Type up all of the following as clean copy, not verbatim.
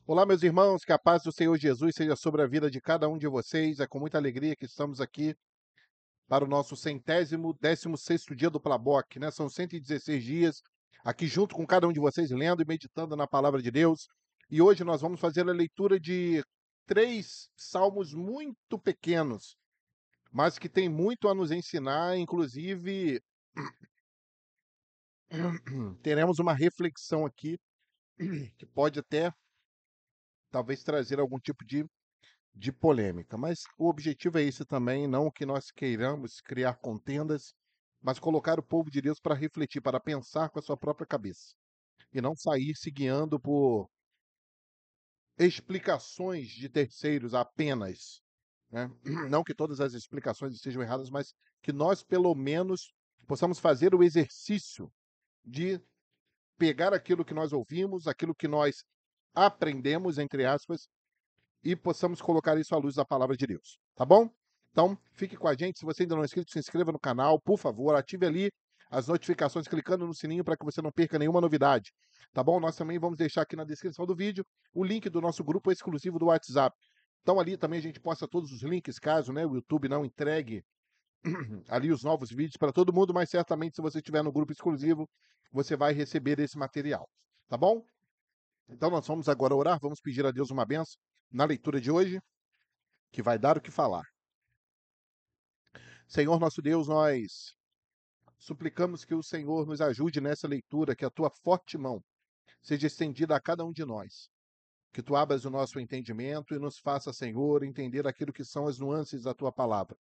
Olá, meus irmãos, que a paz do Senhor Jesus seja sobre a vida de cada um de vocês. É com muita alegria que estamos aqui para o nosso 116º dia do Plaboc, né? São 116 dias aqui junto com cada um de vocês, lendo e meditando na palavra de Deus. E hoje nós vamos fazer a leitura de 3 salmos muito pequenos, mas que têm muito a nos ensinar, inclusive teremos uma reflexão aqui que pode até, talvez, trazer algum tipo de polêmica, mas o objetivo é esse também, não que nós queiramos criar contendas, mas colocar o povo de Deus para refletir, para pensar com a sua própria cabeça, e não sair se guiando por explicações de terceiros apenas, né? Não que todas as explicações estejam erradas, mas que nós, pelo menos, possamos fazer o exercício de pegar aquilo que nós ouvimos, aquilo que nós aprendemos, entre aspas, e possamos colocar isso à luz da palavra de Deus, tá bom? Então, fique com a gente. Se você ainda não é inscrito, se inscreva no canal, por favor, ative ali as notificações clicando no sininho para que você não perca nenhuma novidade, tá bom? Nós também vamos deixar aqui na descrição do vídeo o link do nosso grupo exclusivo do WhatsApp. Então, ali também a gente posta todos os links, caso, né, o YouTube não entregue ali os novos vídeos para todo mundo, mas certamente se você estiver no grupo exclusivo, você vai receber esse material, tá bom? Então nós vamos agora orar, vamos pedir a Deus uma bênção na leitura de hoje, que vai dar o que falar. Senhor nosso Deus, nós suplicamos que o Senhor nos ajude nessa leitura, que a tua forte mão seja estendida a cada um de nós. Que tu abras o nosso entendimento e nos faça, Senhor, entender aquilo que são as nuances da tua palavra.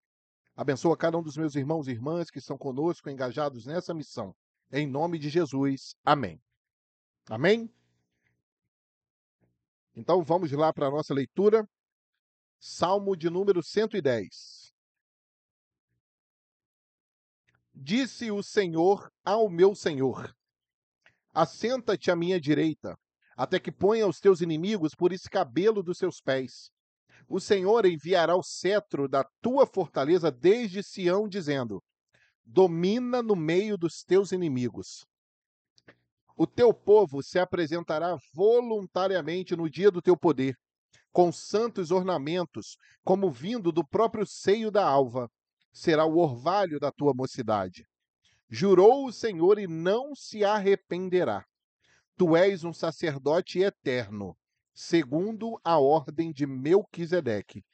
Abençoa cada um dos meus irmãos e irmãs que estão conosco, engajados nessa missão. Em nome de Jesus. Amém. Amém? Então vamos lá para a nossa leitura. Salmo de número 110. Disse o Senhor ao meu Senhor: assenta-te à minha direita, até que ponha os teus inimigos por escabelo dos seus pés. O Senhor enviará o cetro da tua fortaleza desde Sião, dizendo: domina no meio dos teus inimigos. O teu povo se apresentará voluntariamente no dia do teu poder, com santos ornamentos, como vindo do próprio seio da alva. Será o orvalho da tua mocidade. Jurou o Senhor e não se arrependerá. Tu és um sacerdote eterno, segundo a ordem de Melquisedeque.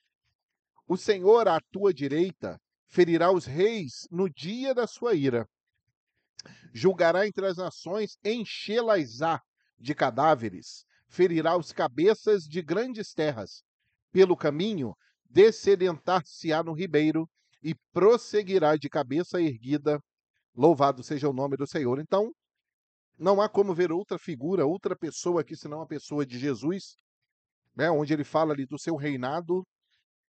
O Senhor à tua direita ferirá os reis no dia da sua ira. Julgará entre as nações, enchê-las-á de cadáveres, ferirá os cabeças de grandes terras. Pelo caminho, descedentar-se-á no ribeiro e prosseguirá de cabeça erguida. Louvado seja o nome do Senhor. Então, não há como ver outra figura, outra pessoa aqui, senão a pessoa de Jesus, né? Onde ele fala ali do seu reinado,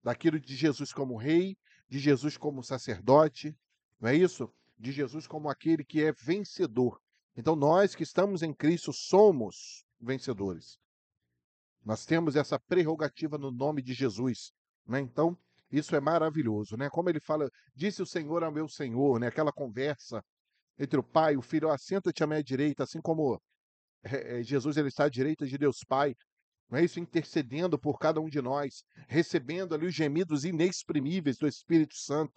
daquilo de Jesus como rei, de Jesus como sacerdote, não é isso? De Jesus como aquele que é vencedor. Então, nós que estamos em Cristo somos vencedores. Nós temos essa prerrogativa no nome de Jesus, né? Então, isso é maravilhoso, né? Como ele fala, disse o Senhor ao meu Senhor, né? Aquela conversa entre o Pai e o Filho, assenta-te à minha direita, assim como Jesus ele está à direita de Deus Pai, não é isso? Intercedendo por cada um de nós, recebendo ali os gemidos inexprimíveis do Espírito Santo.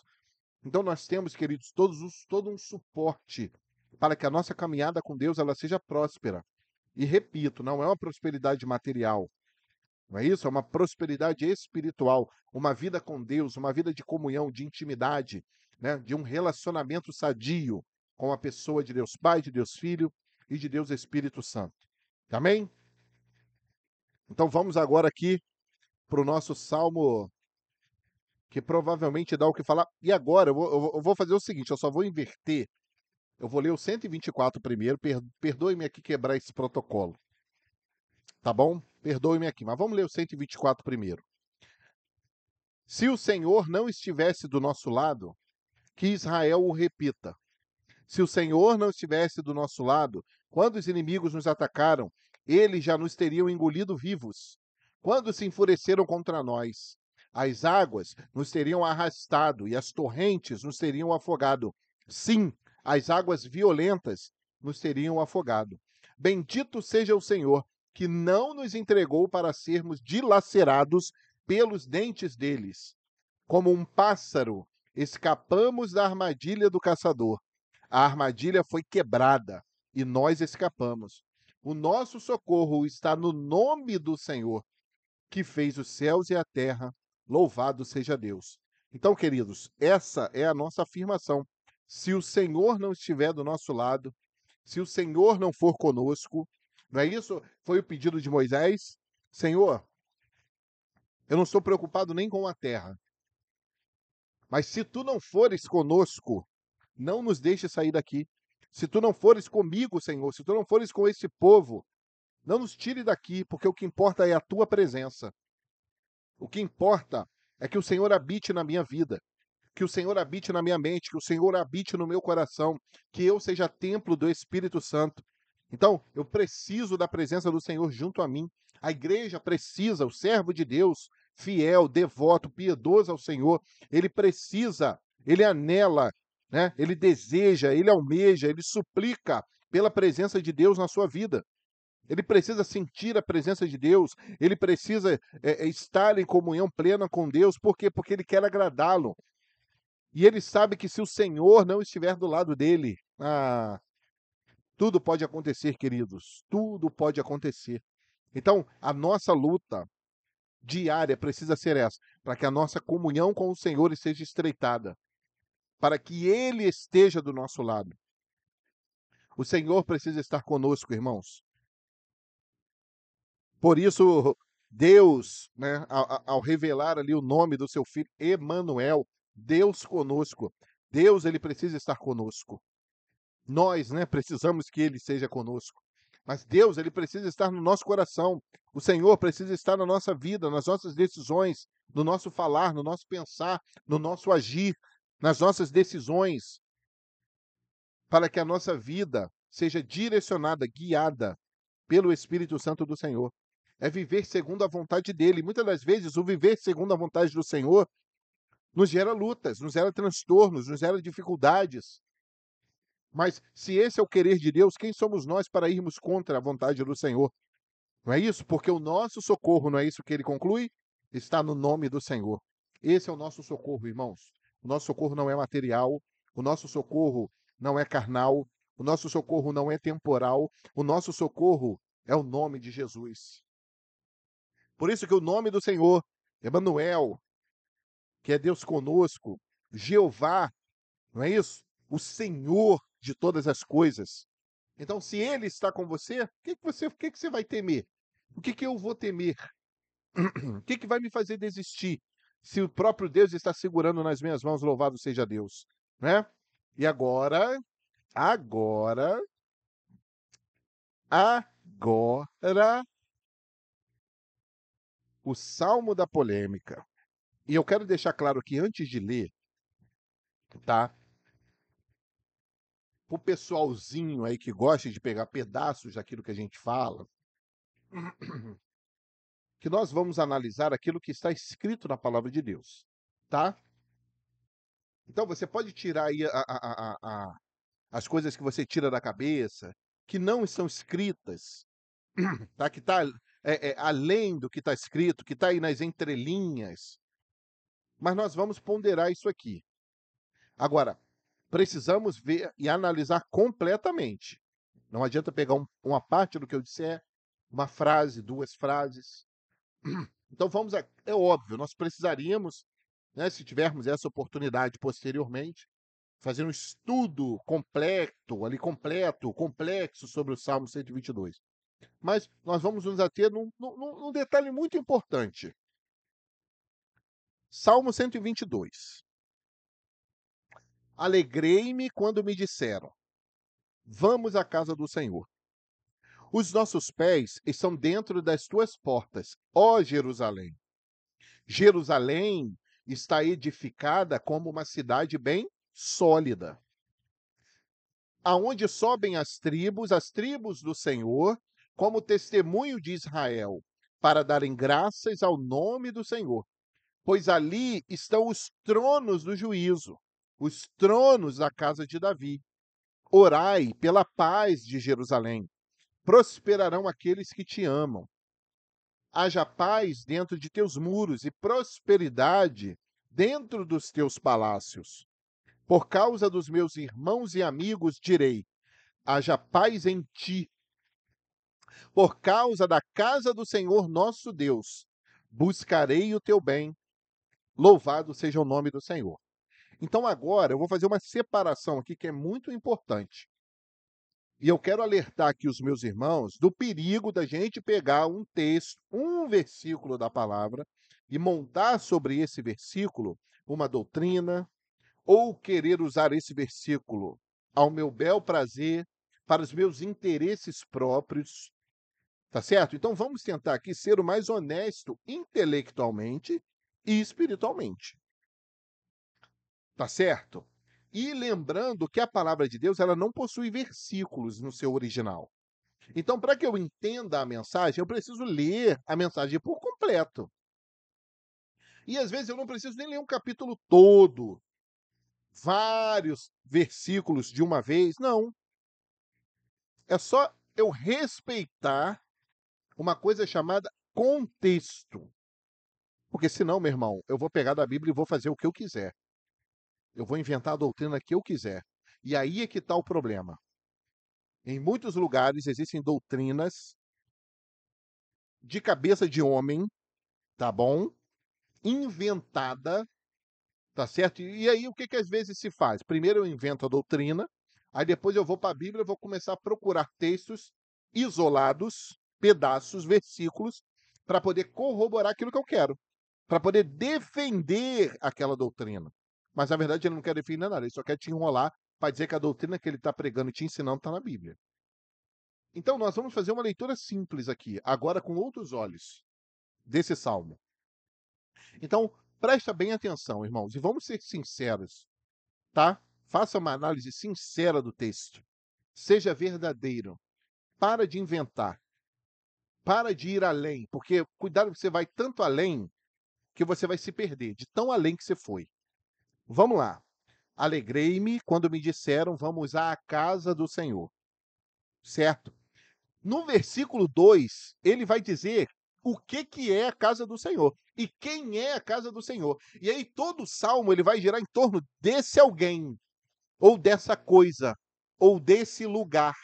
Então nós temos, queridos, todo um suporte para que a nossa caminhada com Deus ela seja próspera. E repito, não é uma prosperidade material, não é isso? É uma prosperidade espiritual, uma vida com Deus, uma vida de comunhão, de intimidade, né? De um relacionamento sadio com a pessoa de Deus Pai, de Deus Filho e de Deus Espírito Santo. Amém? Então vamos agora aqui para o nosso salmo, que provavelmente dá o que falar. E agora eu vou fazer o seguinte, eu só vou inverter. Eu vou ler o 124 primeiro, perdoe-me aqui quebrar esse protocolo, tá bom? Perdoe-me aqui, mas vamos ler o 124 primeiro. Se o Senhor não estivesse do nosso lado, que Israel o repita. Se o Senhor não estivesse do nosso lado, quando os inimigos nos atacaram, eles já nos teriam engolido vivos. Quando se enfureceram contra nós, as águas nos teriam arrastado e as torrentes nos teriam afogado. Sim, as águas violentas nos teriam afogado. Bendito seja o Senhor, que não nos entregou para sermos dilacerados pelos dentes deles. Como um pássaro, escapamos da armadilha do caçador. A armadilha foi quebrada e nós escapamos. O nosso socorro está no nome do Senhor, que fez os céus e a terra. Louvado seja Deus. Então, queridos, essa é a nossa afirmação. Se o Senhor não estiver do nosso lado, se o Senhor não for conosco, não é isso? Foi o pedido de Moisés. Senhor, eu não estou preocupado nem com a terra, mas se tu não fores conosco, não nos deixe sair daqui. Se tu não fores comigo, Senhor, se tu não fores com este povo, não nos tire daqui, porque o que importa é a tua presença. O que importa é que o Senhor habite na minha vida, que o Senhor habite na minha mente, que o Senhor habite no meu coração, que eu seja templo do Espírito Santo. Então, eu preciso da presença do Senhor junto a mim. A igreja precisa, o servo de Deus, fiel, devoto, piedoso ao Senhor, ele precisa, ele anela, né? Ele deseja, ele almeja, ele suplica pela presença de Deus na sua vida. Ele precisa sentir a presença de Deus, ele precisa estar em comunhão plena com Deus. Por quê? Porque ele quer agradá-lo. E ele sabe que se o Senhor não estiver do lado dele, tudo pode acontecer, queridos. Tudo pode acontecer. Então, a nossa luta diária precisa ser essa, para que a nossa comunhão com o Senhor seja estreitada, para que Ele esteja do nosso lado. O Senhor precisa estar conosco, irmãos. Por isso, Deus, né, ao revelar ali o nome do seu filho, Emanuel, Deus conosco. Deus, ele precisa estar conosco. Nós, né, precisamos que ele seja conosco. Mas Deus, ele precisa estar no nosso coração. O Senhor precisa estar na nossa vida, nas nossas decisões, no nosso falar, no nosso pensar, no nosso agir, nas nossas decisões, para que a nossa vida seja direcionada, guiada pelo Espírito Santo do Senhor. É viver segundo a vontade dele. Muitas das vezes, o viver segundo a vontade do Senhor nos gera lutas, nos gera transtornos, nos gera dificuldades. Mas se esse é o querer de Deus, quem somos nós para irmos contra a vontade do Senhor? Não é isso? Porque o nosso socorro, não é isso que ele conclui? Está no nome do Senhor. Esse é o nosso socorro, irmãos. O nosso socorro não é material, o nosso socorro não é carnal, o nosso socorro não é temporal, o nosso socorro é o nome de Jesus. Por isso que o nome do Senhor, Emanuel, que é Deus conosco, Jeová, não é isso? O Senhor de todas as coisas. Então, se ele está com você, o que você vai temer? O que eu vou temer? O que vai me fazer desistir? Se o próprio Deus está segurando nas minhas mãos, louvado seja Deus, né? E agora, o Salmo da polêmica. E eu quero deixar claro aqui, antes de ler, tá? O pessoalzinho aí que gosta de pegar pedaços daquilo que a gente fala, que nós vamos analisar aquilo que está escrito na palavra de Deus, tá? Então você pode tirar aí as coisas que você tira da cabeça, que não estão escritas, tá? Que está além do que está escrito, que está aí nas entrelinhas. Mas nós vamos ponderar isso aqui. Agora, precisamos ver e analisar completamente. Não adianta pegar uma parte do que eu disser, uma frase, duas frases. Então vamos, é óbvio, nós precisaríamos, né, se tivermos essa oportunidade posteriormente, fazer um estudo completo, complexo sobre o Salmo 122. Mas nós vamos nos ater num detalhe muito importante. Salmo 122. Alegrei-me quando me disseram, vamos à casa do Senhor. Os nossos pés estão dentro das tuas portas, ó Jerusalém. Jerusalém está edificada como uma cidade bem sólida, aonde sobem as tribos do Senhor, como testemunho de Israel, para darem graças ao nome do Senhor. Pois ali estão os tronos do juízo, os tronos da casa de Davi. Orai pela paz de Jerusalém, prosperarão aqueles que te amam. Haja paz dentro de teus muros e prosperidade dentro dos teus palácios. Por causa dos meus irmãos e amigos, direi: haja paz em ti. Por causa da casa do Senhor nosso Deus, buscarei o teu bem. Louvado seja o nome do Senhor. Então agora eu vou fazer uma separação aqui que é muito importante. E eu quero alertar aqui os meus irmãos do perigo da gente pegar um texto, um versículo da palavra, e montar sobre esse versículo uma doutrina, ou querer usar esse versículo ao meu bel prazer, para os meus interesses próprios, tá certo? Então vamos tentar aqui ser o mais honesto intelectualmente e espiritualmente, tá certo? E lembrando que a palavra de Deus, ela não possui versículos no seu original. Então, para que eu entenda a mensagem, eu preciso ler a mensagem por completo. E às vezes eu não preciso nem ler um capítulo todo, vários versículos de uma vez. Não. É só eu respeitar uma coisa chamada contexto. Porque senão, meu irmão, eu vou pegar da Bíblia e vou fazer o que eu quiser. Eu vou inventar a doutrina que eu quiser. E aí é que está o problema. Em muitos lugares existem doutrinas de cabeça de homem, tá bom? Inventada, tá certo? E aí o que às vezes se faz? Primeiro eu invento a doutrina, aí depois eu vou para a Bíblia e vou começar a procurar textos isolados, pedaços, versículos, para poder corroborar aquilo que eu quero, para poder defender aquela doutrina. Mas na verdade ele não quer defender nada, ele só quer te enrolar para dizer que a doutrina que ele está pregando e te ensinando está na Bíblia. Então nós vamos fazer uma leitura simples aqui, agora com outros olhos, desse salmo. Então, presta bem atenção, irmãos, e vamos ser sinceros, tá? Faça uma análise sincera do texto. Seja verdadeiro. Para de inventar. Para de ir além, porque cuidado que você vai tanto além que você vai se perder, de tão além que você foi. Vamos lá. Alegrei-me quando me disseram, vamos à casa do Senhor. Certo? No versículo 2, ele vai dizer o que é a casa do Senhor e quem é a casa do Senhor. E aí todo o salmo ele vai girar em torno desse alguém, ou dessa coisa, ou desse lugar.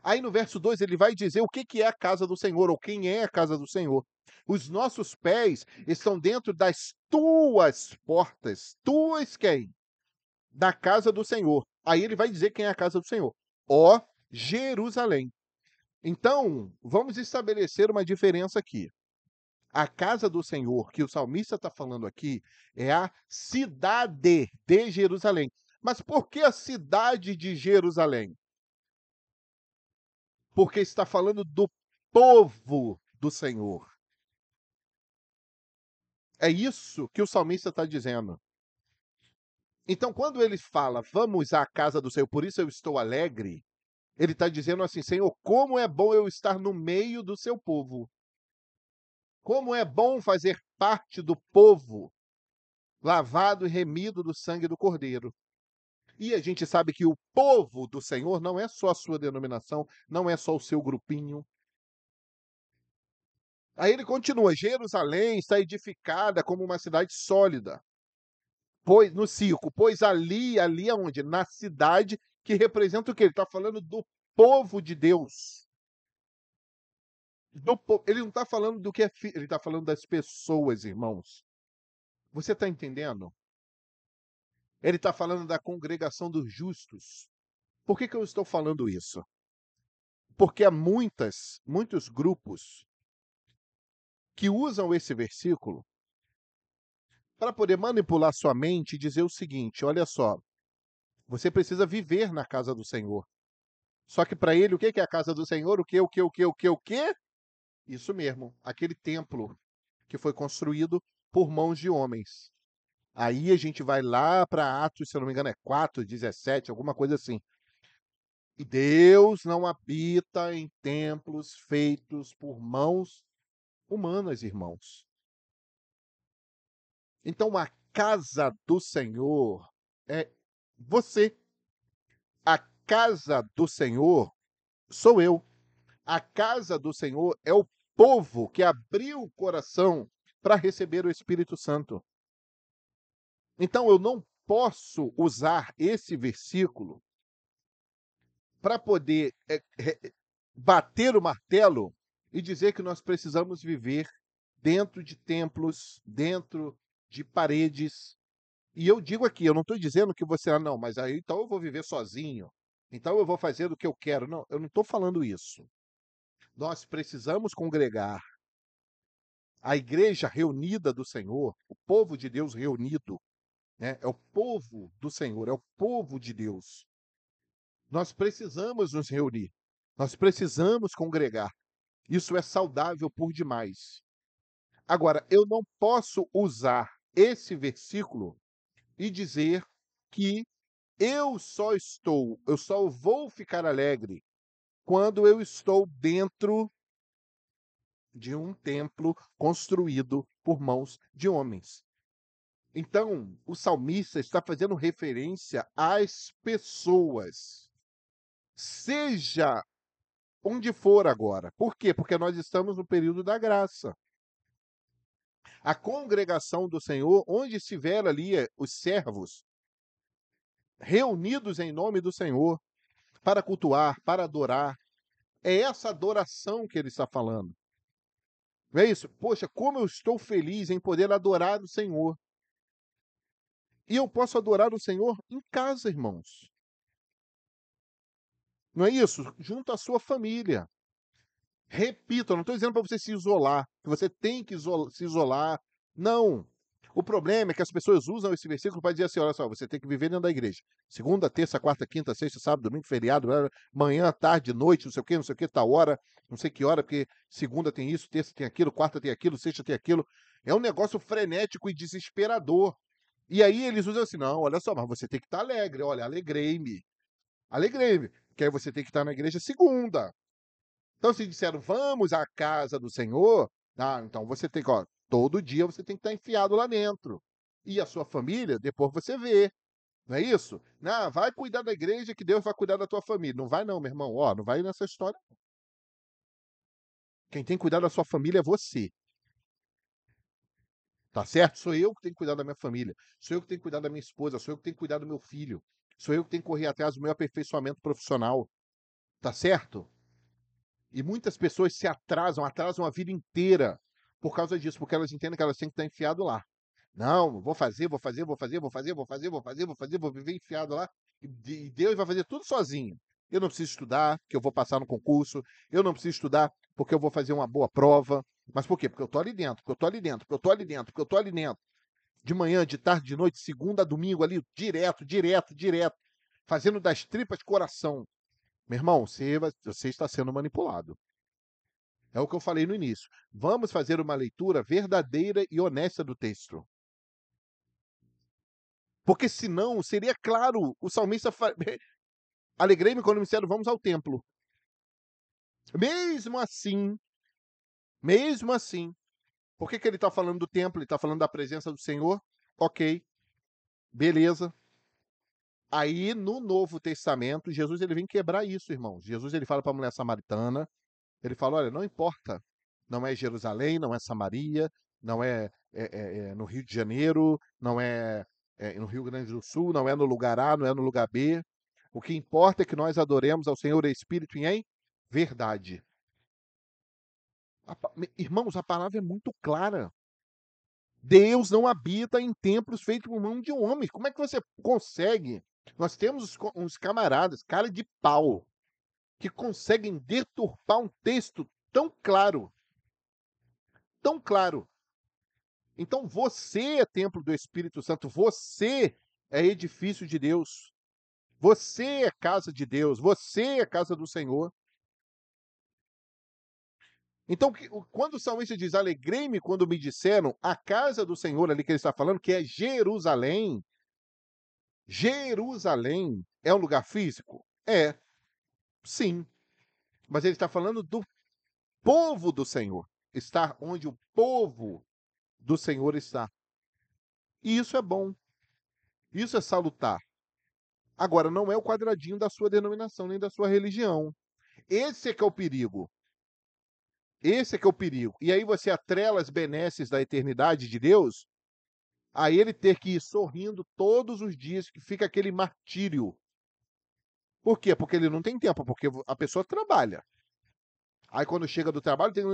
Aí no verso 2 ele vai dizer o que é a casa do Senhor, ou quem é a casa do Senhor. Os nossos pés estão dentro das tuas portas. Tuas quem? Da casa do Senhor. Aí ele vai dizer quem é a casa do Senhor. Ó Jerusalém. Então, vamos estabelecer uma diferença aqui. A casa do Senhor, que o salmista está falando aqui, é a cidade de Jerusalém. Mas por que a cidade de Jerusalém? Porque está falando do povo do Senhor. É isso que o salmista está dizendo. Então, quando ele fala, vamos à casa do Senhor, por isso eu estou alegre, ele está dizendo assim, Senhor, como é bom eu estar no meio do seu povo. Como é bom fazer parte do povo, lavado e remido do sangue do Cordeiro. E a gente sabe que o povo do Senhor não é só a sua denominação, não é só o seu grupinho. Aí ele continua: Jerusalém está edificada como uma cidade sólida, pois no circo, pois ali aonde? Na cidade que representa o quê? Ele está falando do povo de Deus. Ele não está falando do que é ele está falando das pessoas, irmãos. Você está entendendo? Ele está falando da congregação dos justos. Por que eu estou falando isso? Porque há muitos grupos que usam esse versículo para poder manipular sua mente e dizer o seguinte: olha só, você precisa viver na casa do Senhor. Só que para ele, o que é a casa do Senhor? O que? Isso mesmo, aquele templo que foi construído por mãos de homens. Aí a gente vai lá para Atos, se eu não me engano, é 4:17, alguma coisa assim. E Deus não habita em templos feitos por mãos humanas, irmãos. Então a casa do Senhor é você. A casa do Senhor sou eu. A casa do Senhor é o povo que abriu o coração para receber o Espírito Santo. Então eu não posso usar esse versículo para poder bater o martelo e dizer que nós precisamos viver dentro de templos, dentro de paredes. E eu digo aqui, eu não estou dizendo que você, não, mas aí então eu vou viver sozinho, então eu vou fazer o que eu quero. Não, eu não estou falando isso. Nós precisamos congregar. A igreja reunida do Senhor, o povo de Deus reunido, né? É o povo do Senhor, é o povo de Deus. Nós precisamos nos reunir, nós precisamos congregar. Isso é saudável por demais. Agora, eu não posso usar esse versículo e dizer que eu só vou ficar alegre quando eu estou dentro de um templo construído por mãos de homens. Então, o salmista está fazendo referência às pessoas, seja onde for agora. Por quê? Porque nós estamos no período da graça. A congregação do Senhor, onde estiver ali os servos, reunidos em nome do Senhor, para cultuar, para adorar, é essa adoração que ele está falando. Não é isso? Poxa, como eu estou feliz em poder adorar o Senhor. E eu posso adorar o Senhor em casa, irmãos. Não é isso? Junto à sua família. Repito, eu não estou dizendo para você se isolar, que você tem que se isolar. Não. O problema é que as pessoas usam esse versículo para dizer assim: olha só, você tem que viver dentro da igreja. Segunda, terça, quarta, quinta, sexta, sábado, domingo, feriado, manhã, tarde, noite, não sei o que, tal hora, não sei que hora, porque segunda tem isso, terça tem aquilo, quarta tem aquilo, sexta tem aquilo. É um negócio frenético e desesperador. E aí eles usam assim: não, olha só, mas você tem que estar alegre. Olha, alegrei-me. Alegrei-me. Que aí você tem que estar na igreja segunda. Então, se disseram, vamos à casa do Senhor, então você tem que, ó, todo dia você tem que estar enfiado lá dentro. E a sua família, depois você vê. Não é isso? Não, vai cuidar da igreja que Deus vai cuidar da tua família. Não vai não, meu irmão. Ó, não vai nessa história. Quem tem que cuidar da sua família é você. Tá certo? Sou eu que tenho que cuidar da minha família. Sou eu que tenho que cuidar da minha esposa. Sou eu que tenho que cuidar do meu filho. Sou eu que tenho que correr atrás do meu aperfeiçoamento profissional. Tá certo? E muitas pessoas se atrasam a vida inteira por causa disso, porque elas entendem que elas têm que estar enfiado lá. Não, vou fazer, vou fazer, vou fazer, vou fazer, vou fazer, vou fazer, vou fazer, vou viver enfiado lá, e Deus vai fazer tudo sozinho. Eu não preciso estudar, porque eu vou passar no concurso. Eu não preciso estudar, porque eu vou fazer uma boa prova. Mas por quê? Porque eu tô ali dentro, porque eu tô ali dentro, porque eu tô ali dentro, porque eu tô ali dentro. De manhã, de tarde, de noite, segunda a domingo ali, direto, direto, direto. Fazendo das tripas coração. Meu irmão, você está sendo manipulado. É o que eu falei no início. Vamos fazer uma leitura verdadeira e honesta do texto. Porque senão seria claro, o salmista alegrei-me quando me disseram vamos ao templo. Mesmo assim, mesmo assim, por que ele está falando do templo? Ele está falando da presença do Senhor? Ok, beleza. Aí no Novo Testamento, Jesus ele vem quebrar isso, irmãos. Jesus ele fala para a mulher samaritana, ele fala, olha, não importa, não é Jerusalém, não é Samaria, não é no Rio de Janeiro, não é no Rio Grande do Sul, não é no lugar A, não é no lugar B. O que importa é que nós adoremos ao Senhor em espírito e em verdade. Irmãos, a palavra é muito clara. Deus não habita em templos feitos por mão de homens. Como é que você consegue? Nós temos uns camaradas, cara de pau, que conseguem deturpar um texto tão claro, tão claro. Então você é templo do Espírito Santo, você é edifício de Deus, você é casa de Deus, você é casa do Senhor. Então, quando o salmista diz, alegrei-me quando me disseram, a casa do Senhor, ali que ele está falando, que é Jerusalém, Jerusalém é um lugar físico? É, sim. Mas ele está falando do povo do Senhor, estar onde o povo do Senhor está. E isso é bom, isso é salutar. Agora, não é o quadradinho da sua denominação nem da sua religião. Esse é que é o perigo. Esse é que é o perigo. E aí você atrela as benesses da eternidade de Deus a ele ter que ir sorrindo todos os dias, que fica aquele martírio. Por quê? Porque ele não tem tempo, porque a pessoa trabalha. Aí quando chega do trabalho tem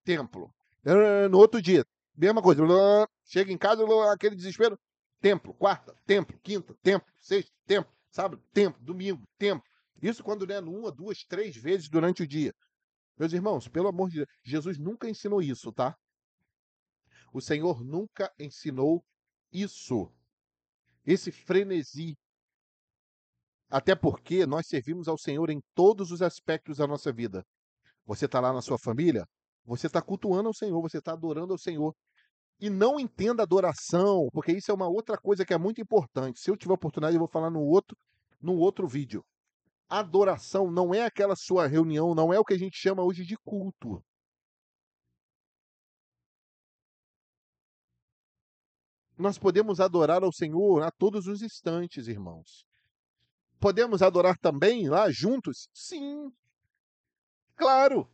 templo. No outro dia, mesma coisa. Chega em casa, aquele desespero. Templo, quarta, templo, quinta, templo, sexta, templo, sábado, templo, domingo, templo. Isso quando é uma, duas, três vezes durante o dia. Meus irmãos, pelo amor de Deus, Jesus nunca ensinou isso, tá? O Senhor nunca ensinou isso. Esse frenesi. Até porque nós servimos ao Senhor em todos os aspectos da nossa vida. Você está lá na sua família, você está cultuando ao Senhor, você está adorando ao Senhor. E não entenda adoração, porque isso é uma outra coisa que é muito importante. Se eu tiver oportunidade, eu vou falar no outro vídeo. Adoração não é aquela sua reunião, não é o que a gente chama hoje de culto. Nós podemos adorar ao Senhor a todos os instantes, irmãos. Podemos adorar também lá juntos? Sim, claro.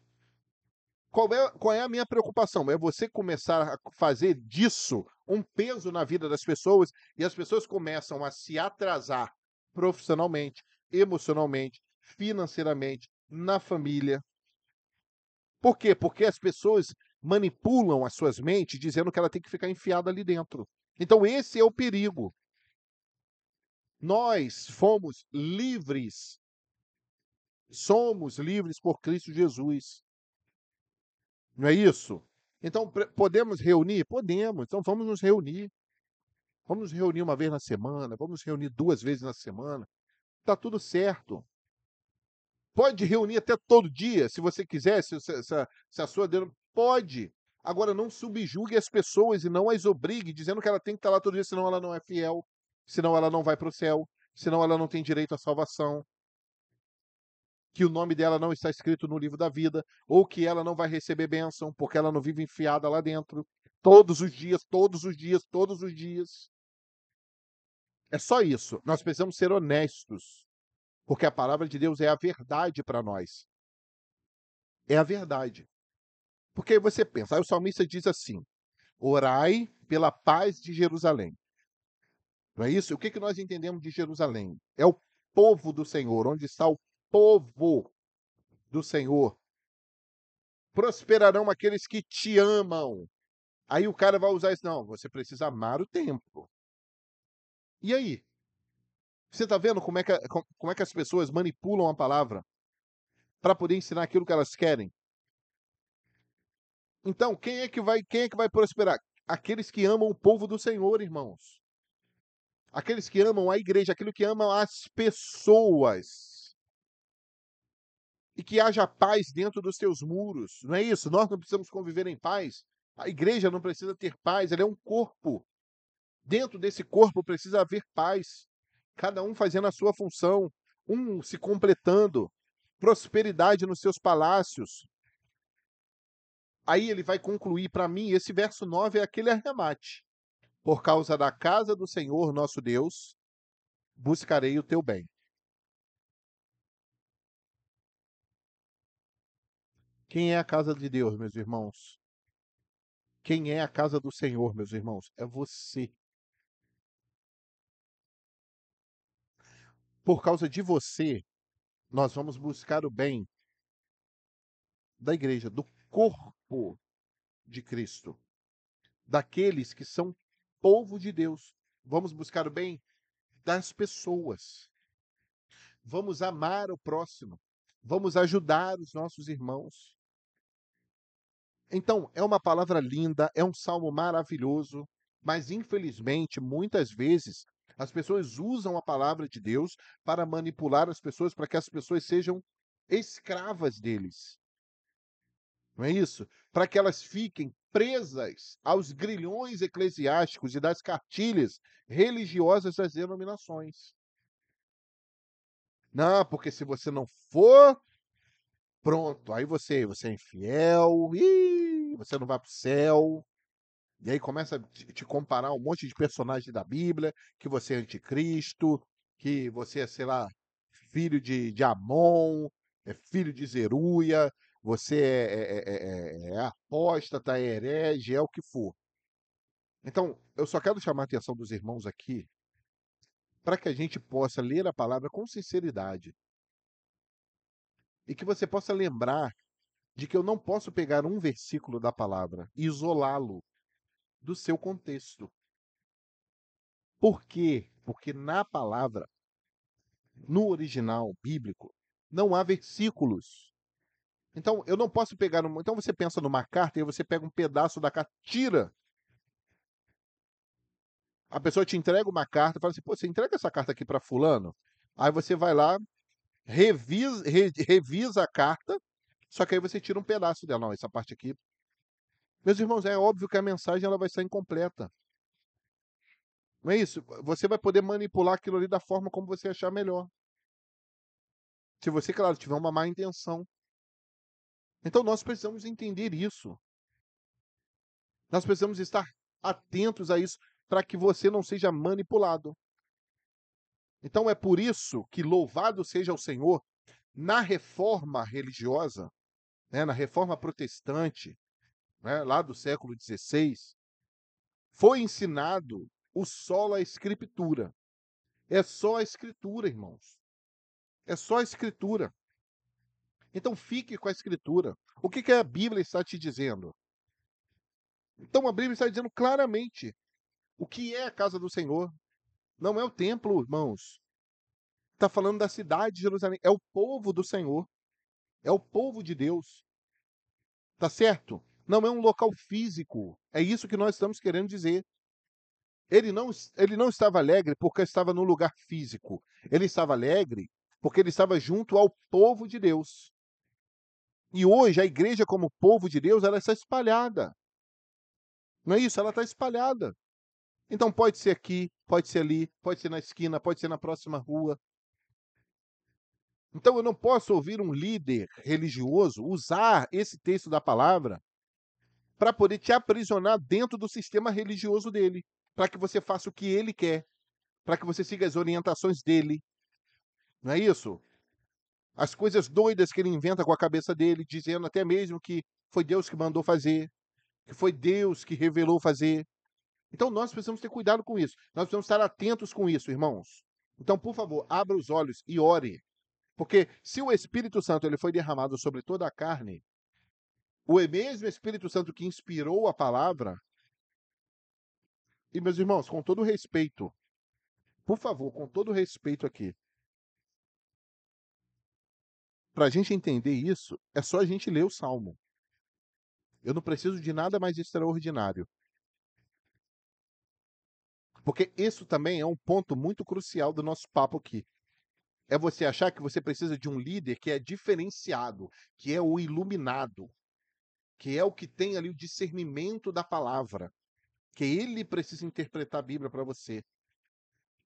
Qual é a minha preocupação? É você começar a fazer disso um peso na vida das pessoas e as pessoas começam a se atrasar profissionalmente, emocionalmente, financeiramente, na família. Por quê? Porque as pessoas manipulam as suas mentes dizendo que ela tem que ficar enfiada ali dentro. Então esse é o perigo. Nós somos livres por Cristo Jesus. Não é isso? Então, podemos reunir? Podemos. Então, vamos nos reunir. Vamos nos reunir uma vez na semana, vamos nos reunir 2 vezes na semana. Tá tudo certo. Pode reunir até todo dia, se você quiser, se a sua pode. Agora, não subjugue as pessoas e não as obrigue, dizendo que ela tem que estar lá todo dia, senão ela não é fiel, senão ela não vai para o céu, senão ela não tem direito à salvação, que o nome dela não está escrito no livro da vida, ou que ela não vai receber bênção, porque ela não vive enfiada lá dentro, todos os dias, todos os dias, todos os dias. É só isso. Nós precisamos ser honestos, porque a palavra de Deus é a verdade para nós. É a verdade. Porque aí você pensa, aí o salmista diz assim: orai pela paz de Jerusalém. Não é isso? O que nós entendemos de Jerusalém? É o povo do Senhor, onde está o povo do Senhor. Prosperarão aqueles que te amam. Aí o cara vai usar isso. Não, você precisa amar o templo. E aí? Você está vendo como é que as pessoas manipulam a palavra para poder ensinar aquilo que elas querem? Então, quem é que vai prosperar? Aqueles que amam o povo do Senhor, irmãos. Aqueles que amam a igreja, aqueles que amam as pessoas. E que haja paz dentro dos teus muros. Não é isso? Nós não precisamos conviver em paz. A igreja não precisa ter paz, ela é um corpo. Dentro desse corpo precisa haver paz. Cada um fazendo a sua função, um se completando, prosperidade nos seus palácios. Aí ele vai concluir para mim, esse verso 9 é aquele arremate. Por causa da casa do Senhor nosso Deus, buscarei o teu bem. Quem é a casa de Deus, meus irmãos? Quem é a casa do Senhor, meus irmãos? É você. Por causa de você, nós vamos buscar o bem da igreja, do corpo de Cristo, daqueles que são povo de Deus. Vamos buscar o bem das pessoas. Vamos amar o próximo. Vamos ajudar os nossos irmãos. Então, é uma palavra linda, é um salmo maravilhoso, mas infelizmente, muitas vezes, as pessoas usam a palavra de Deus para manipular as pessoas, para que as pessoas sejam escravas deles. Não é isso? Para que elas fiquem presas aos grilhões eclesiásticos e das cartilhas religiosas das denominações. Não, porque se você não for, pronto, aí você é infiel, você não vai para o céu. E aí começa a te comparar um monte de personagens da Bíblia, que você é anticristo, que você é, sei lá, filho de Amon, é filho de Zeruia, você é apóstata, é herege, é o que for. Então, eu só quero chamar a atenção dos irmãos aqui para que a gente possa ler a palavra com sinceridade e que você possa lembrar de que eu não posso pegar um versículo da palavra e isolá-lo do seu contexto. Por quê? Porque na palavra, no original bíblico, não há versículos. Então, eu não posso pegar então você pensa numa carta e você pega um pedaço da carta, tira. A pessoa te entrega uma carta e fala assim: "Pô, você entrega essa carta aqui para fulano?" Aí você vai lá, revisa a carta, só que aí você tira um pedaço dela. Não, essa parte aqui, meus irmãos, é óbvio que a mensagem ela vai estar incompleta. Não é isso? Você vai poder manipular aquilo ali da forma como você achar melhor. Se você, claro, tiver uma má intenção. Então nós precisamos entender isso. Nós precisamos estar atentos a isso para que você não seja manipulado. Então é por isso que louvado seja o Senhor, na reforma religiosa, né, na reforma protestante, né, lá do século XVI, foi ensinado o sola escritura. É só a escritura, irmãos. É só a escritura. Então fique com a escritura. O que que a Bíblia está te dizendo? Então a Bíblia está dizendo claramente o que é a casa do Senhor. Não é o templo, irmãos. Está falando da cidade de Jerusalém. É o povo do Senhor. É o povo de Deus. Tá certo? Não é um local físico. É isso que nós estamos querendo dizer. Ele não estava alegre porque estava no lugar físico. Ele estava alegre porque ele estava junto ao povo de Deus. E hoje a igreja, como povo de Deus, ela está espalhada. Não é isso? Ela está espalhada. Então pode ser aqui, pode ser ali, pode ser na esquina, pode ser na próxima rua. Então eu não posso ouvir um líder religioso usar esse texto da palavra para poder te aprisionar dentro do sistema religioso dele, para que você faça o que ele quer, para que você siga as orientações dele. Não é isso? As coisas doidas que ele inventa com a cabeça dele, dizendo até mesmo que foi Deus que mandou fazer, que foi Deus que revelou fazer. Então nós precisamos ter cuidado com isso. Nós precisamos estar atentos com isso, irmãos. Então, por favor, abra os olhos e ore. Porque se o Espírito Santo ele foi derramado sobre toda a carne, o mesmo Espírito Santo que inspirou a palavra, e meus irmãos, com todo respeito, por favor, com todo respeito aqui, para a gente entender isso, é só a gente ler o Salmo. Eu não preciso de nada mais extraordinário. Porque isso também é um ponto muito crucial do nosso papo aqui. É você achar que você precisa de um líder que é diferenciado, que é o iluminado, que é o que tem ali o discernimento da palavra, que ele precisa interpretar a Bíblia para você,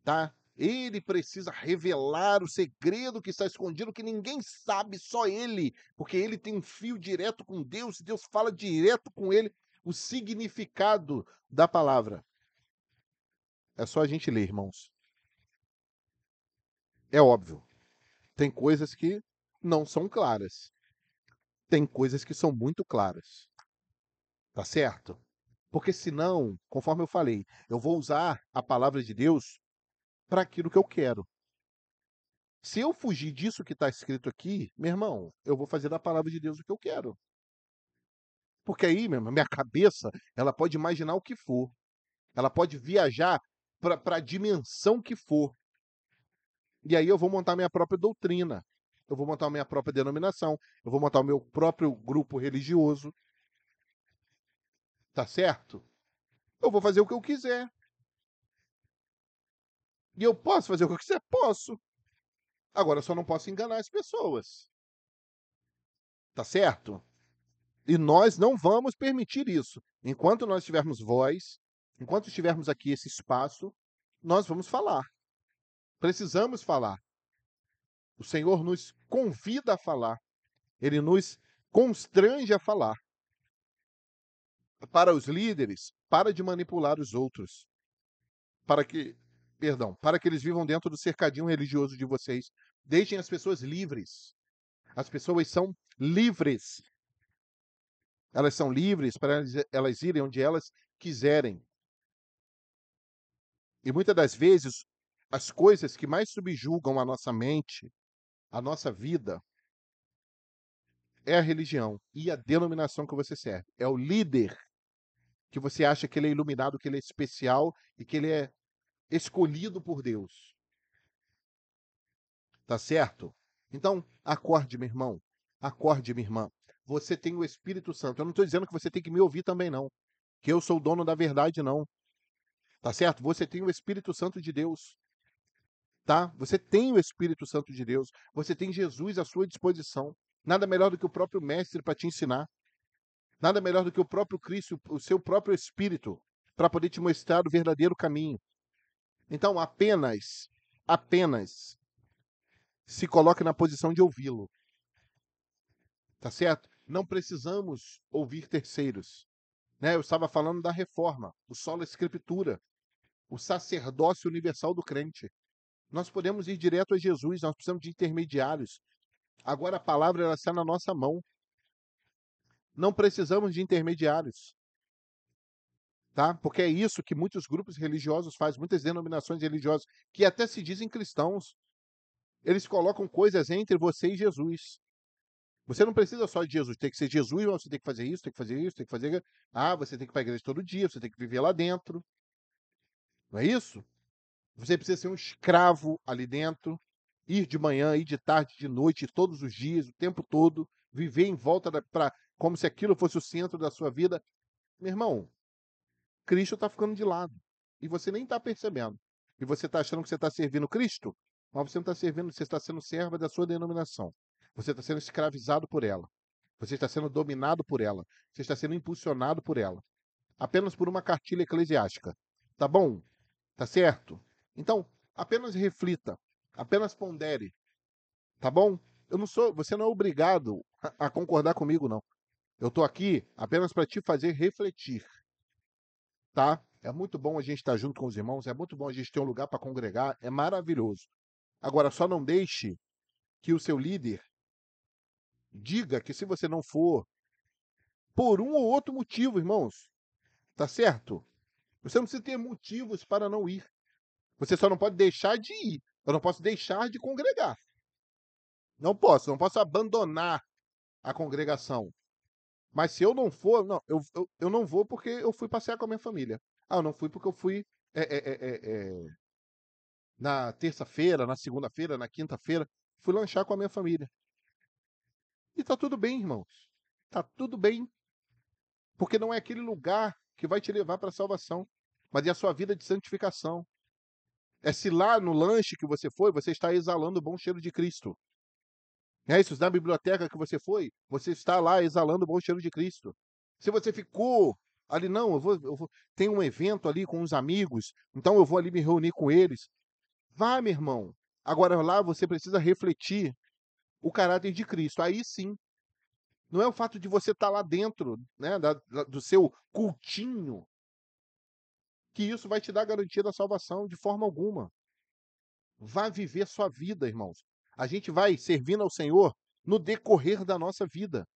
tá? Ele precisa revelar o segredo que está escondido, que ninguém sabe, só ele, porque ele tem um fio direto com Deus, e Deus fala direto com ele o significado da palavra. É só a gente ler, irmãos. É óbvio, tem coisas que não são claras. Tem coisas que são muito claras, tá certo? Porque senão, conforme eu falei, eu vou usar a palavra de Deus para aquilo que eu quero. Se eu fugir disso que está escrito aqui, meu irmão, eu vou fazer da palavra de Deus o que eu quero. Porque aí, meu irmão, minha cabeça, ela pode imaginar o que for. Ela pode viajar para a dimensão que for. E aí eu vou montar minha própria doutrina. Eu vou montar a minha própria denominação. Eu vou montar o meu próprio grupo religioso. Tá certo? Eu vou fazer o que eu quiser. E eu posso fazer o que eu quiser? Posso. Agora, eu só não posso enganar as pessoas. Tá certo? E nós não vamos permitir isso. Enquanto nós tivermos voz, enquanto tivermos aqui esse espaço, nós vamos falar. Precisamos falar. O Senhor nos convida a falar. Ele nos constrange a falar. Para os líderes, para de manipular os outros. Para que, perdão, para que eles vivam dentro do cercadinho religioso de vocês. Deixem as pessoas livres. As pessoas são livres. Elas são livres para elas irem onde elas quiserem. E muitas das vezes, as coisas que mais subjugam a nossa mente, a nossa vida, é a religião e a denominação que você serve. É o líder que você acha que ele é iluminado, que ele é especial e que ele é escolhido por Deus. Tá certo? Então, acorde, meu irmão. Acorde, minha irmã. Você tem o Espírito Santo. Eu não estou dizendo que você tem que me ouvir também, não. Que eu sou o dono da verdade, não. Tá certo? Você tem o Espírito Santo de Deus. Tá? Você tem o Espírito Santo de Deus. Você tem Jesus à sua disposição. Nada melhor do que o próprio Mestre para te ensinar. Nada melhor do que o próprio Cristo, o seu próprio Espírito, para poder te mostrar o verdadeiro caminho. Então, apenas se coloque na posição de ouvi-lo. Tá certo? Não precisamos ouvir terceiros. Né? Eu estava falando da reforma, o sola escritura, o sacerdócio universal do crente. Nós podemos ir direto a Jesus, nós precisamos de intermediários. Agora a palavra ela está na nossa mão. Não precisamos de intermediários. Tá? Porque é isso que muitos grupos religiosos fazem, muitas denominações religiosas, que até se dizem cristãos. Eles colocam coisas entre você e Jesus. Você não precisa só de Jesus, tem que ser Jesus, mas você tem que fazer isso, tem que fazer isso, tem que fazer. Ah, você tem que ir para a igreja todo dia, você tem que viver lá dentro. Não é isso? Você precisa ser um escravo ali dentro, ir de manhã, ir de tarde, de noite, todos os dias, o tempo todo, viver em volta como se aquilo fosse o centro da sua vida. Meu irmão, Cristo está ficando de lado. E você nem está percebendo. E você está achando que você está servindo Cristo, mas você não está servindo, você está sendo serva da sua denominação. Você está sendo escravizado por ela. Você está sendo dominado por ela. Você está sendo impulsionado por ela. Apenas por uma cartilha eclesiástica. Tá bom? Tá certo? Então, apenas reflita. Apenas pondere. Tá bom? Você não é obrigado a concordar comigo, não. Eu estou aqui apenas para te fazer refletir. Tá? É muito bom a gente estar junto com os irmãos, é muito bom a gente ter um lugar para congregar, é maravilhoso. Agora, só não deixe que o seu líder diga que se você não for, por um ou outro motivo, irmãos, tá certo? Você não precisa ter motivos para não ir. Você só não pode deixar de ir. Eu não posso deixar de congregar. Não posso abandonar a congregação. Mas se eu não for, não, eu não vou porque eu fui passear com a minha família. Ah, eu não fui porque eu fui é, é, é, na terça-feira, na segunda-feira, na quinta-feira, fui lanchar com a minha família. E tá tudo bem, irmãos. Tá tudo bem. Porque não é aquele lugar que vai te levar para a salvação, mas é a sua vida de santificação. É se lá no lanche que você foi, você está exalando o bom cheiro de Cristo. É isso, na biblioteca que foi, você está lá exalando o bom cheiro de Cristo. Se você ficou ali, não, tem um evento ali com uns amigos, então eu vou ali me reunir com eles. Vá, meu irmão. Agora lá você precisa refletir o caráter de Cristo. Aí sim, não é o fato de você estar lá dentro, né, do seu cultinho, que isso vai te dar garantia da salvação de forma alguma. Vá viver sua vida, irmãos. A gente vai servindo ao Senhor no decorrer da nossa vida.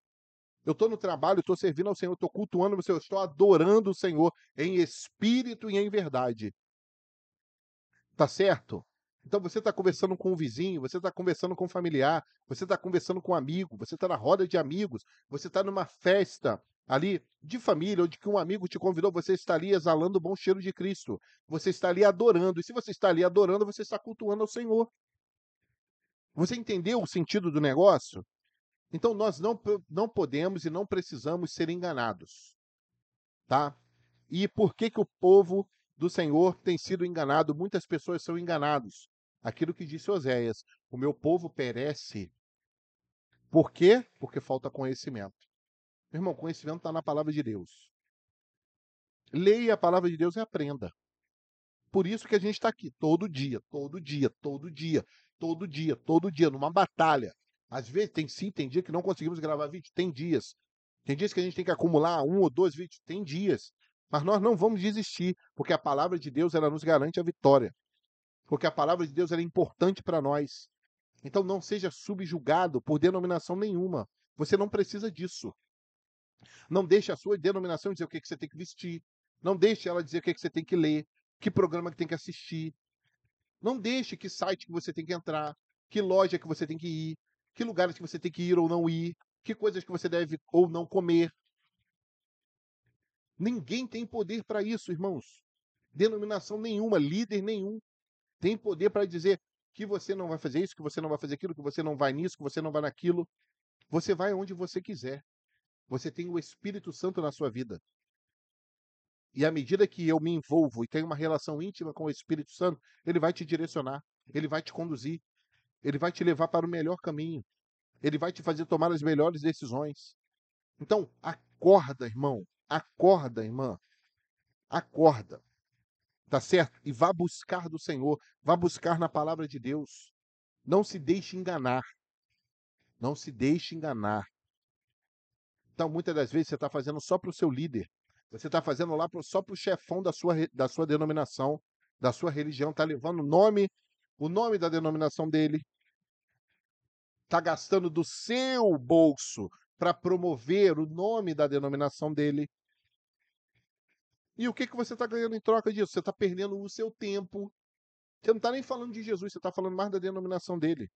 Eu estou no trabalho, estou servindo ao Senhor, estou cultuando o Senhor, estou adorando o Senhor em espírito e em verdade. Tá certo? Então você está conversando com o vizinho, você está conversando com o familiar, você está conversando com um amigo, você está na roda de amigos, você está numa festa ali de família, onde que um amigo te convidou, você está ali exalando o bom cheiro de Cristo. Você está ali adorando. E se você está ali adorando, você está cultuando ao Senhor. Você entendeu o sentido do negócio? Então nós não podemos e não precisamos ser enganados, tá? E por que que o povo do Senhor tem sido enganado? Muitas pessoas são enganados. Aquilo que disse Oséias: o meu povo perece. Por quê? Porque falta conhecimento. Meu irmão, conhecimento está na palavra de Deus. Leia a palavra de Deus e aprenda. Por isso que a gente está aqui todo dia, todo dia, todo dia, todo dia, todo dia, numa batalha. Às vezes tem dia que não conseguimos gravar vídeo, tem dias. Tem dias que a gente tem que acumular um ou dois vídeos, tem dias. Mas nós não vamos desistir, porque a palavra de Deus ela nos garante a vitória. Porque a palavra de Deus ela é importante para nós. Então não seja subjugado por denominação nenhuma. Você não precisa disso. Não deixe a sua denominação dizer o que você tem que vestir. Não deixe ela dizer o que você tem que ler, que programa que tem que assistir. Não deixe que site que você tem que entrar, que loja que você tem que ir, que lugares que você tem que ir ou não ir, que coisas que você deve ou não comer. Ninguém tem poder para isso, irmãos. Denominação nenhuma, líder nenhum tem poder para dizer que você não vai fazer isso, que você não vai fazer aquilo, que você não vai nisso, que você não vai naquilo. Você vai onde você quiser. Você tem o Espírito Santo na sua vida. E à medida que eu me envolvo e tenho uma relação íntima com o Espírito Santo, ele vai te direcionar, ele vai te conduzir, ele vai te levar para o melhor caminho, ele vai te fazer tomar as melhores decisões. Então, acorda, irmão, acorda, irmã, acorda, tá certo? E vá buscar do Senhor, vá buscar na palavra de Deus. Não se deixe enganar, não se deixe enganar. Então, muitas das vezes você está fazendo só para o seu líder. Você está fazendo lá só para o chefão da sua denominação, da sua religião. Está levando o nome da denominação dele. Está gastando do seu bolso para promover o nome da denominação dele. E o que você está ganhando em troca disso? Você está perdendo o seu tempo. Você não está nem falando de Jesus, você está falando mais da denominação dele.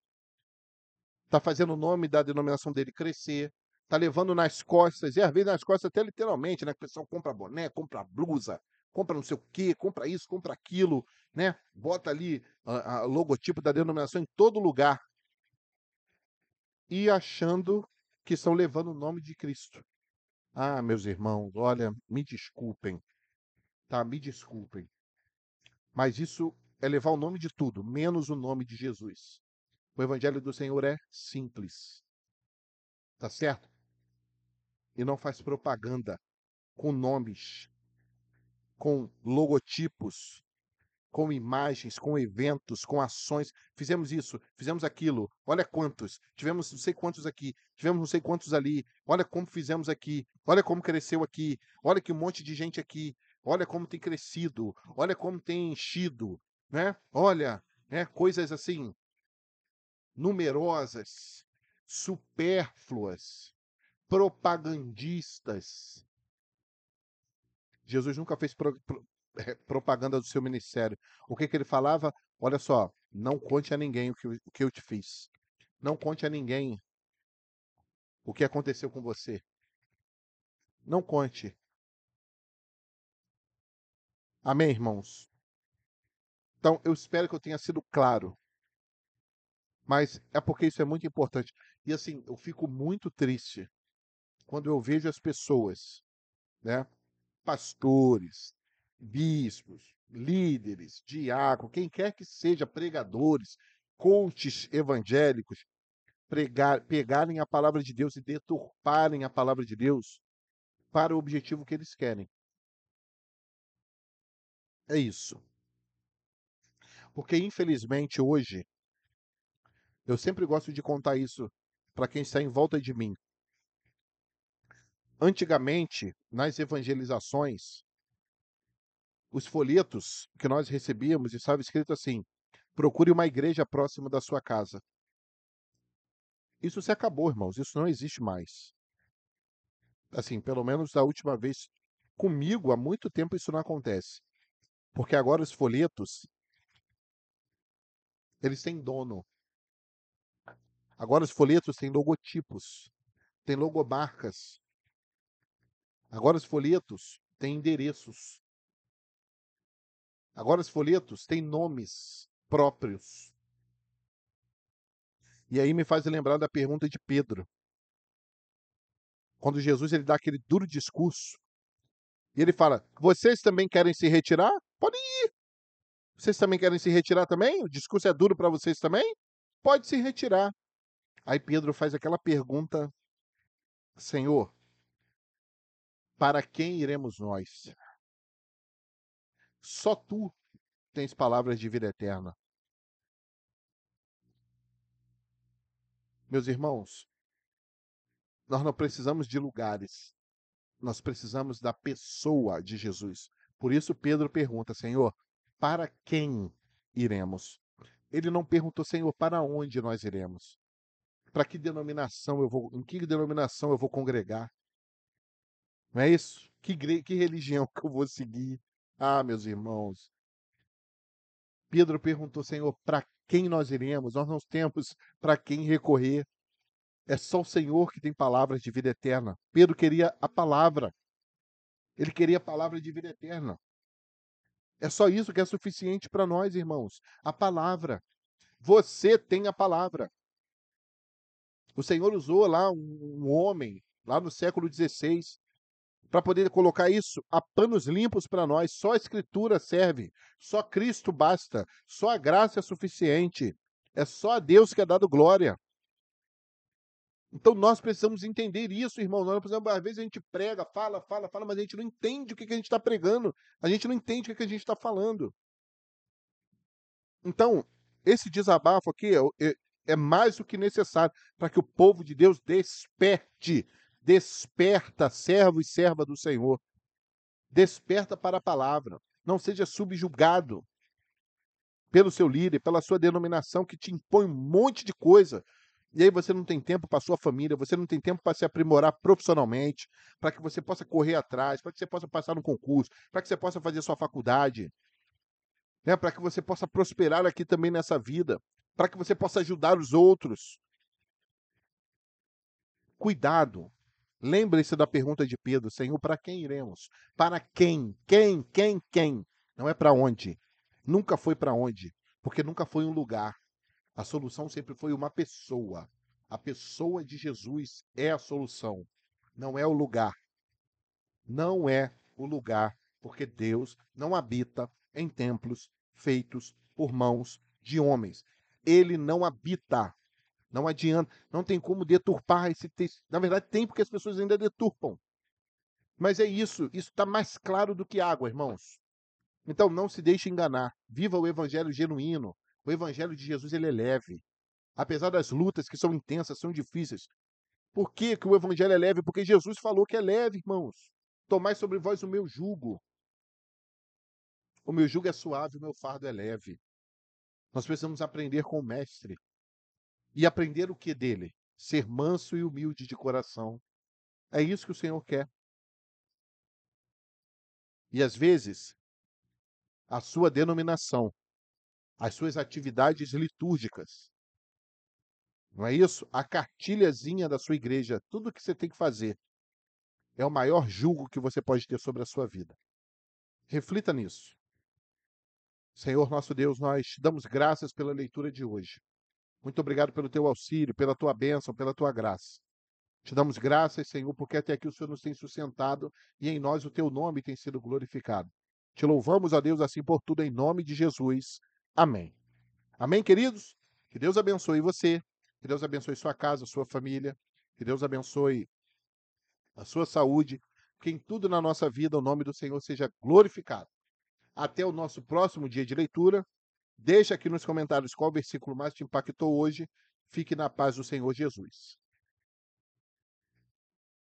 Está fazendo o nome da denominação dele crescer, está levando nas costas, e às vezes nas costas até literalmente, né? Que o pessoal compra boné, compra blusa, compra não sei o quê, compra isso, compra aquilo, né? Bota ali a logotipo da denominação em todo lugar e achando que estão levando o nome de Cristo. Ah, meus irmãos, olha, me desculpem, tá? Me desculpem, mas isso é levar o nome de tudo, menos o nome de Jesus. O evangelho do Senhor é simples, tá certo? E não faz propaganda com nomes, com logotipos, com imagens, com eventos, com ações. Fizemos isso, fizemos aquilo. Olha quantos. Tivemos não sei quantos aqui, tivemos não sei quantos ali. Olha como fizemos aqui. Olha como cresceu aqui. Olha que monte de gente aqui. Olha como tem crescido. Olha como tem enchido, né? Olha, né, coisas assim numerosas, supérfluas, propagandistas. Jesus nunca fez propaganda do seu ministério. O que ele falava? Olha só, não conte a ninguém o que eu te fiz. Não conte a ninguém o que aconteceu com você. Não conte. Amém, irmãos? Então, eu espero que eu tenha sido claro, mas é porque isso é muito importante. E assim, eu fico muito triste quando eu vejo as pessoas, né? Pastores, bispos, líderes, diáconos, quem quer que seja, pregadores, coaches evangélicos, pegarem a palavra de Deus e deturparem a palavra de Deus para o objetivo que eles querem. É isso. Porque, infelizmente, hoje, eu sempre gosto de contar isso para quem está em volta de mim. Antigamente, nas evangelizações, os folhetos que nós recebíamos estava escrito assim: procure uma igreja próxima da sua casa. Isso se acabou, irmãos. Isso não existe mais. Assim, pelo menos da última vez comigo, há muito tempo isso não acontece. Porque agora os folhetos, eles têm dono. Agora os folhetos têm logotipos, têm logomarcas. Agora os folhetos têm endereços. Agora os folhetos têm nomes próprios. E aí me faz lembrar da pergunta de Pedro. Quando Jesus ele dá aquele duro discurso, e ele fala: "Vocês também querem se retirar? Podem ir. Vocês também querem se retirar também? O discurso é duro para vocês também? Pode se retirar." Aí Pedro faz aquela pergunta: "Senhor, para quem iremos nós? Só tu tens palavras de vida eterna." Meus irmãos, nós não precisamos de lugares, nós precisamos da pessoa de Jesus. Por isso Pedro pergunta: Senhor, para quem iremos? Ele não perguntou: "Senhor, para onde nós iremos? Para que denominação eu vou em que denominação eu vou congregar?" Não é isso? Que religião que eu vou seguir? Ah, meus irmãos, Pedro perguntou: "Senhor, para quem nós iremos? Nós não temos para quem recorrer. É só o Senhor que tem palavras de vida eterna." Pedro queria a palavra, ele queria a palavra de vida eterna. É só isso que é suficiente para nós, irmãos, a palavra. Você tem a palavra. O Senhor usou lá um homem, lá no século XVI, para poder colocar isso a panos limpos para nós. Só a Escritura serve, só Cristo basta, só a graça é suficiente. É só a Deus que é dado glória. Então nós precisamos entender isso, irmão. Nós precisamos, às vezes a gente prega, fala, mas a gente não entende o que a gente está pregando. A gente não entende o que a gente está falando. Então, esse desabafo aqui é mais do que necessário para que o povo de Deus desperte. Desperta, servo e serva do Senhor. Desperta para a palavra. Não seja subjugado pelo seu líder, pela sua denominação que te impõe um monte de coisa. E aí você não tem tempo para sua família, você não tem tempo para se aprimorar profissionalmente, para que você possa correr atrás, para que você possa passar no concurso, para que você possa fazer sua faculdade, né? Para que você possa prosperar aqui também nessa vida, para que você possa ajudar os outros. Cuidado. Lembre-se da pergunta de Pedro: Senhor, para quem iremos? Para quem? Quem? Não é para onde. Nunca foi para onde, porque nunca foi um lugar. A solução sempre foi uma pessoa. A pessoa de Jesus é a solução, não é o lugar. Não é o lugar, porque Deus não habita em templos feitos por mãos de homens. Ele não habita. Não adianta, não tem como deturpar esse texto. Na verdade, tem, porque as pessoas ainda deturpam. Mas é isso está mais claro do que água, irmãos. Então não se deixe enganar. Viva o evangelho genuíno. O evangelho de Jesus, ele é leve. Apesar das lutas que são intensas, são difíceis. Por que que o evangelho é leve? Porque Jesus falou que é leve, irmãos. Tomai sobre vós o meu jugo. O meu jugo é suave, o meu fardo é leve. Nós precisamos aprender com o mestre. E aprender o que dele? Ser manso e humilde de coração. É isso que o Senhor quer. E às vezes, a sua denominação, as suas atividades litúrgicas, não é isso? A cartilhazinha da sua igreja, tudo que você tem que fazer, é o maior jugo que você pode ter sobre a sua vida. Reflita nisso. Senhor nosso Deus, nós te damos graças pela leitura de hoje. Muito obrigado pelo teu auxílio, pela tua bênção, pela tua graça. Te damos graças, Senhor, porque até aqui o Senhor nos tem sustentado e em nós o teu nome tem sido glorificado. Te louvamos, a Deus, assim por tudo, em nome de Jesus. Amém. Amém, queridos? Que Deus abençoe você, que Deus abençoe sua casa, sua família, que Deus abençoe a sua saúde, que em tudo na nossa vida o nome do Senhor seja glorificado. Até o nosso próximo dia de leitura. Deixa aqui nos comentários qual versículo mais te impactou hoje. Fique na paz do Senhor Jesus.